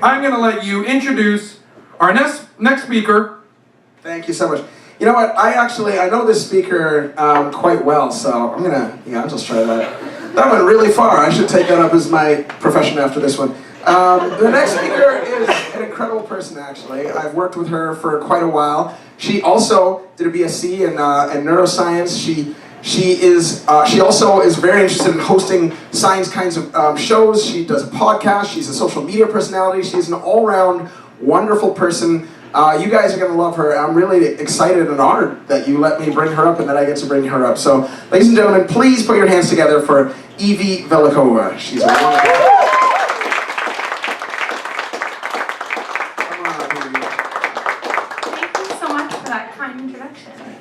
I'm going to let you introduce our next speaker. Thank you so much. You know what? I know this speaker quite well, so I'll just try that. That went really far. I should take that up as my profession after this one. The next speaker is an incredible person, actually. I've worked with her for quite a while. She also did a BSc in neuroscience. She also is very interested in hosting science kinds of shows. She does a podcast. She's a social media personality. She's an all-round wonderful person. You guys are going to love her. I'm really excited and honored that you let me bring her up and that I get to bring her up. So, ladies and gentlemen, please put your hands together for Ive Velikova. She's a wonderful. Thank you so much for that kind introduction. Thank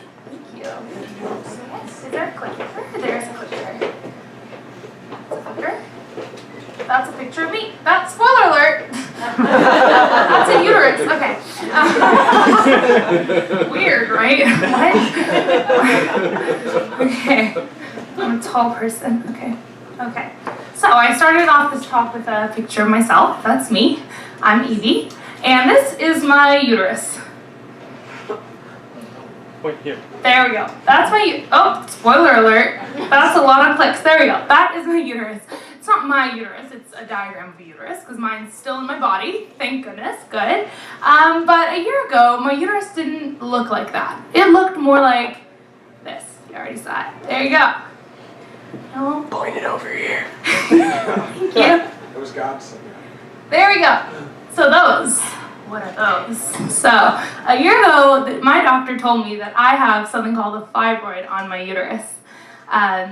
you. So yes, is there a clicker? There's a clicker. That's a clicker. That's a picture of me. That's spoiler alert. That's a uterus. Okay. Weird, right? What? Okay. I'm a tall person. Okay. So I started off this talk with a picture of myself. That's me. I'm Evie. And this is my uterus. Point here. There we go. That's my, oh, spoiler alert. That's a lot of clicks. There we go. That is my uterus. It's not my uterus, it's a diagram of a uterus, because mine's still in my body, thank goodness, good. But a year ago, my uterus didn't look like that. It looked more like this. You already saw it. There you go. No. Point it over here. Thank you. It was God's. There we go. So those. What are those? So, a year ago, my doctor told me that I have something called a fibroid on my uterus.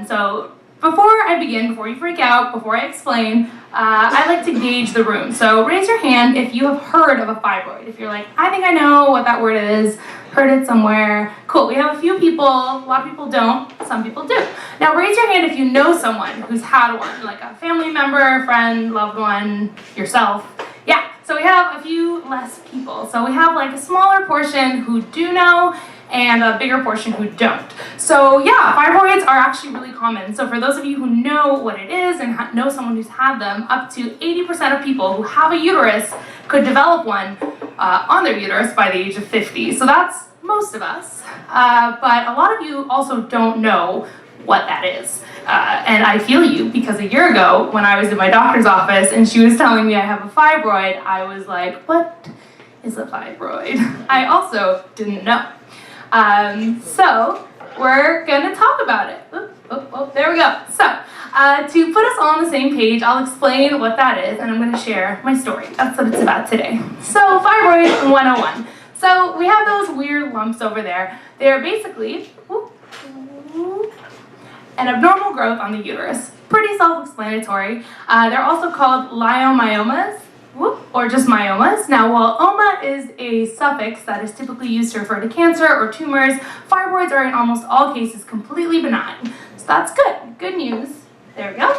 So, before I begin, before you freak out, before I explain, I like to gauge the room. So, raise your hand if you have heard of a fibroid. If you're like, I think I know what that word is, heard it somewhere. Cool, we have a few people, a lot of people don't, some people do. Now, raise your hand if you know someone who's had one, like a family member, friend, loved one, yourself. Yeah. So we have a few less people. So we have like a smaller portion who do know and a bigger portion who don't. So yeah, fibroids are actually really common. So for those of you who know what it is and know someone who's had them, up to 80% of people who have a uterus could develop one on their uterus by the age of 50. So that's most of us. But a lot of you also don't know what that is. And I feel you, because a year ago when I was in my doctor's office and she was telling me I have a fibroid, I was like, what is a fibroid? I also didn't know. So we're gonna talk about it. There we go. So to put us all on the same page, I'll explain what that is and I'm gonna share my story. That's what it's about today. So fibroid 101. So we have those weird lumps over there. They're basically an abnormal growth on the uterus. Pretty self-explanatory. They're also called leiomyomas, or just myomas. Now, while oma is a suffix that is typically used to refer to cancer or tumors, fibroids are in almost all cases completely benign. So that's good. Good news. There we go.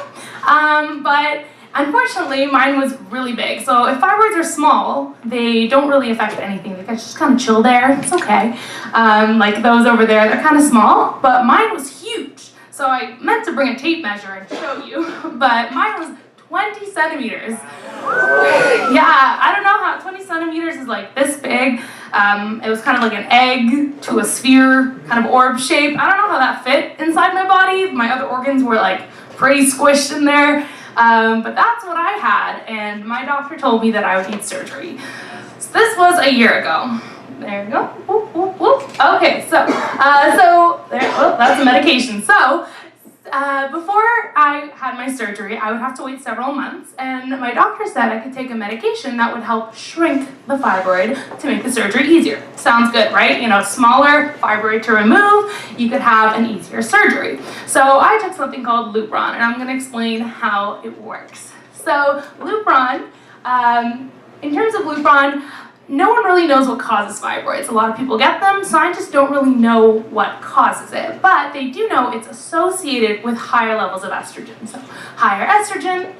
But unfortunately, mine was really big. So if fibroids are small, they don't really affect anything. They just kind of chill there. It's okay. Like those over there, they're kind of small, but mine was huge. So I meant to bring a tape measure and show you, but mine was 20 centimeters. Yeah, I don't know how 20 centimeters is like this big. It was kind of like an egg to a sphere, kind of orb shape. I don't know how that fit inside my body. My other organs were like pretty squished in there. But that's what I had, and my doctor told me that I would need surgery. So this was a year ago. There we go. Whoop, whoop, whoop. Okay, so there. Oh, that's a medication. So before I had my surgery, I would have to wait several months, and my doctor said I could take a medication that would help shrink the fibroid to make the surgery easier. Sounds good, right? You know, smaller fibroid to remove, you could have an easier surgery. So I took something called Lupron, and I'm going to explain how it works. So Lupron, in terms of Lupron, no one really knows what causes fibroids. A lot of people get them. Scientists don't really know what causes it, but they do know it's associated with higher levels of estrogen. So higher estrogen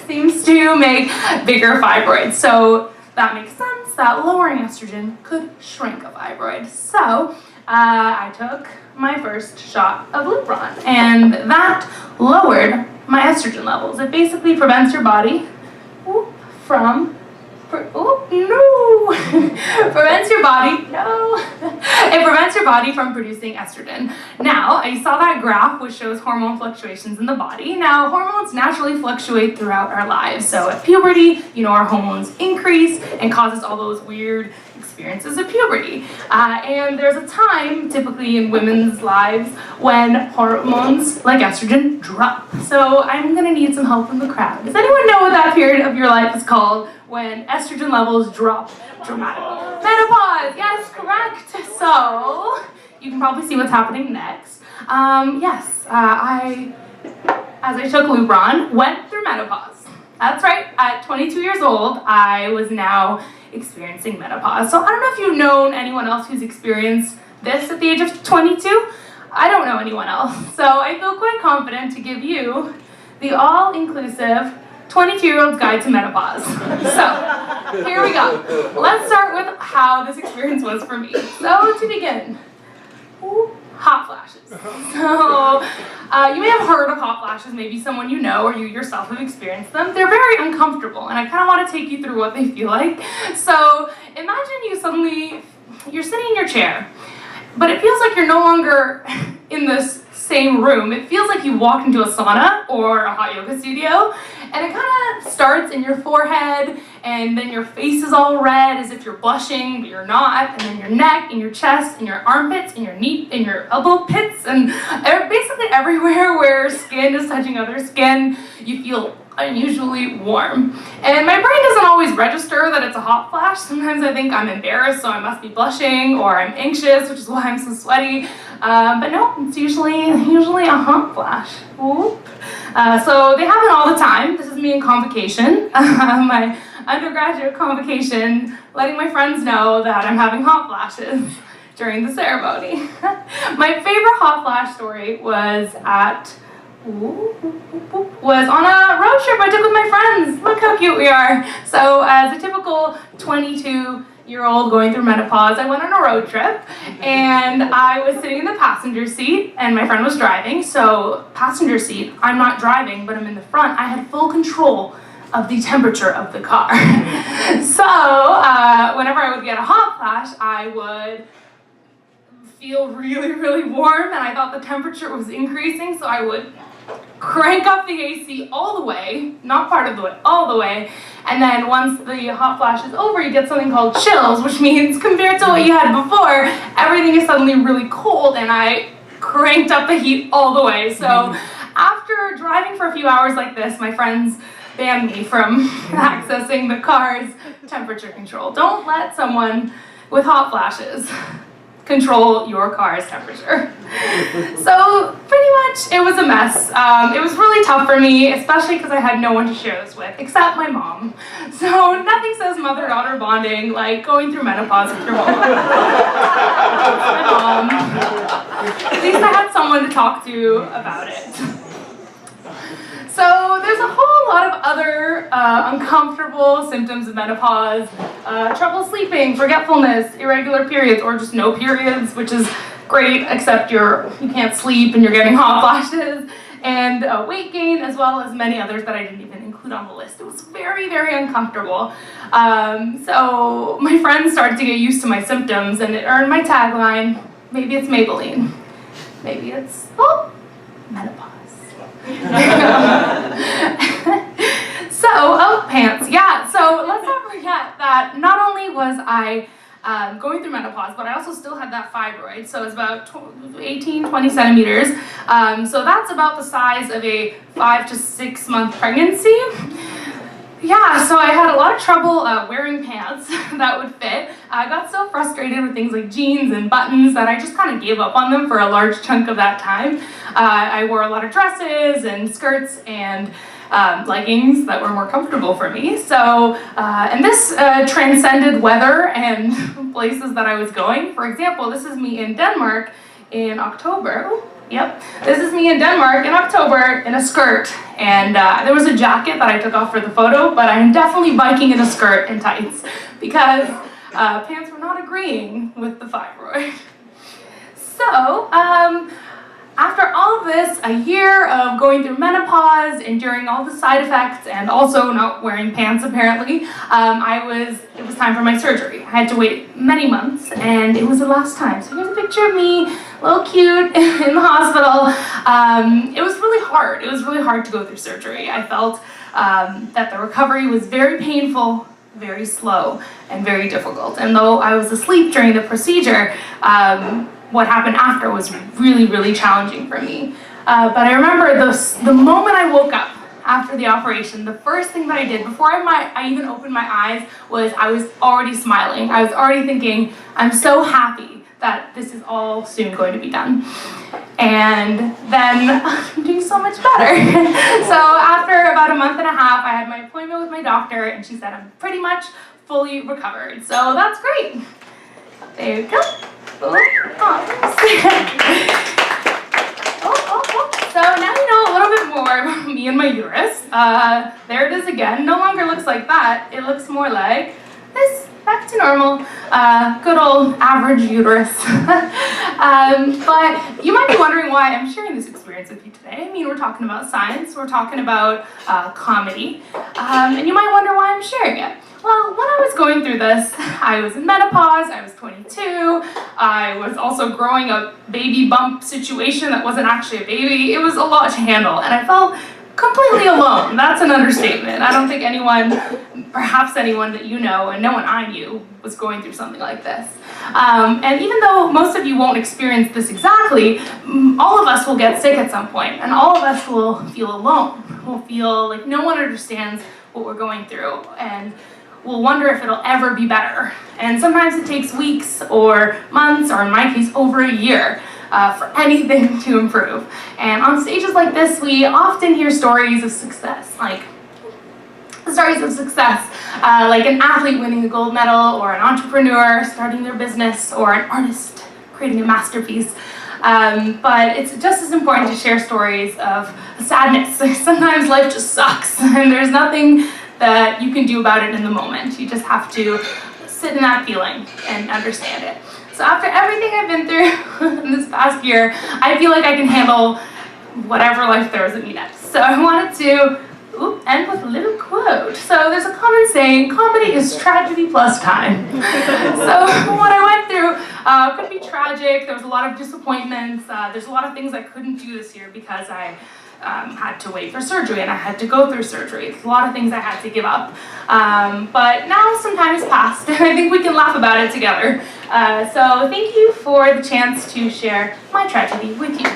seems to make bigger fibroids. So that makes sense that lowering estrogen could shrink a fibroid. So I took my first shot of Lupron, and that lowered my estrogen levels. It basically prevents your body from prevents your body, it prevents your body from producing estrogen. Now, you saw that graph which shows hormone fluctuations in the body. Now, hormones naturally fluctuate throughout our lives. So at puberty, our hormones increase and causes all those weird experiences of puberty. And there's a time, typically in women's lives, when hormones like estrogen drop. So I'm gonna need some help from the crowd. Does anyone know what that period of your life is called when estrogen levels drop dramatically? Menopause, yes, correct. So you can probably see what's happening next. As I took Lupron, went through menopause. That's right, at 22 years old, I was now experiencing menopause. So I don't know if you've known anyone else who's experienced this at the age of 22. I don't know anyone else. So I feel quite confident to give you the all-inclusive 22-year-old's guide to menopause. So here we go. Let's start with how this experience was for me. So to begin, hot flashes. So you may have heard of hot flashes, maybe someone you know or you yourself have experienced them. They're very uncomfortable, and I kind of want to take you through what they feel like. So imagine you're sitting in your chair, but it feels like you're no longer in this same room. It feels like you walked into a sauna or a hot yoga studio, and it kind of starts in your forehead, and then your face is all red as if you're blushing, but you're not, and then your neck and your chest and your armpits and your knee and your elbow pits and basically everywhere where skin is touching other skin, you feel unusually warm. And my brain doesn't always register that it's a hot flash. Sometimes I think I'm embarrassed, so I must be blushing, or I'm anxious, which is why I'm so sweaty. But no, it's usually a hot flash. So they happen all the time. This is me in convocation, my undergraduate convocation, letting my friends know that I'm having hot flashes during the ceremony. My favorite hot flash story was on a road trip I took with my friends. Look how cute we are. So as a typical 22-year-old going through menopause, I went on a road trip, and I was sitting in the passenger seat, and my friend was driving. So passenger seat, I'm not driving, but I'm in the front. I had full control of the temperature of the car. So whenever I would get a hot flash, I would feel really, really warm, and I thought the temperature was increasing, so I would crank up the AC all the way, not part of the way, all the way, and then once the hot flash is over, you get something called chills, which means compared to what you had before, everything is suddenly really cold, and I cranked up the heat all the way. So after driving for a few hours like this, my friends banned me from accessing the car's temperature control. Don't let someone with hot flashes control your car's temperature. So pretty much it was a mess. It was really tough for me, especially because I had no one to share this with, except my mom. So nothing says mother-daughter bonding like going through menopause with your mom. My mom. At least I had someone to talk to about it. So there's a whole lot of other uncomfortable symptoms of menopause. Trouble sleeping, forgetfulness, irregular periods, or just no periods, which is great, except you can't sleep and you're getting hot flashes, and weight gain, as well as many others that I didn't even include on the list. It was very, very uncomfortable. So my friends started to get used to my symptoms, and it earned my tagline, maybe it's Maybelline, maybe it's, menopause. Pants. Yeah, so let's not forget that not only was I going through menopause, but I also still had that fibroid. So it's about 20 centimeters. So that's about the size of a 5 to 6 month pregnancy. Yeah, so I had a lot of trouble wearing pants that would fit. I got so frustrated with things like jeans and buttons that I just kind of gave up on them for a large chunk of that time. I wore a lot of dresses and skirts and leggings that were more comfortable for me. So, and this transcended weather and places that I was going. For example, this is me in Denmark in October. Yep, this is me in Denmark in October in a skirt, and there was a jacket that I took off for the photo, but I'm definitely biking in a skirt and tights because pants were not agreeing with the fibroid. So, after all of this, a year of going through menopause, enduring all the side effects, and also not wearing pants apparently, it was time for my surgery. I had to wait many months, and it was the last time. So here's a picture of me, a little cute, in the hospital. It was really hard. It was really hard to go through surgery. I felt that the recovery was very painful, very slow, and very difficult. And though I was asleep during the procedure, what happened after was really, really challenging for me. But I remember the moment I woke up after the operation, the first thing that I did before I even opened my eyes was I was already smiling. I was already thinking, I'm so happy that this is all soon going to be done. And then I'm doing so much better. So after about a month and a half, I had my appointment with my doctor, and she said I'm pretty much fully recovered. So that's great. There you go. So now you know a little bit more about me and my uterus. There it is again. No longer looks like that. It looks more like this. Back to normal. Good old average uterus. But you might be wondering why I'm sharing this experience with you today. I mean, we're talking about science. We're talking about comedy. And you might wonder why I'm sharing it. Well, when I was going through this, I was in menopause, I was 22, I was also growing a baby bump situation that wasn't actually a baby. It was a lot to handle, and I felt completely alone. That's an understatement. I don't think anyone, perhaps anyone that you know, and no one I knew, was going through something like this. And even though most of you won't experience this exactly, all of us will get sick at some point, and all of us will feel alone. We'll feel like no one understands what we're going through, and we'll wonder if it'll ever be better. And sometimes it takes weeks or months, or in my case, over a year, for anything to improve. And on stages like this, we often hear stories of success, like an athlete winning a gold medal, or an entrepreneur starting their business, or an artist creating a masterpiece. But it's just as important to share stories of sadness. Sometimes life just sucks, and there's nothing that you can do about it in the moment. You just have to sit in that feeling and understand it. So after everything I've been through in this past year, I feel like I can handle whatever life throws at me next. So I wanted to end with a little quote. So there's a common saying, comedy is tragedy plus time. So what I went through could be tragic. There was a lot of disappointments. There's a lot of things I couldn't do this year because I had to wait for surgery, and I had to go through surgery. It's a lot of things I had to give up. But now some time has passed, and I think we can laugh about it together. So thank you for the chance to share my tragedy with you.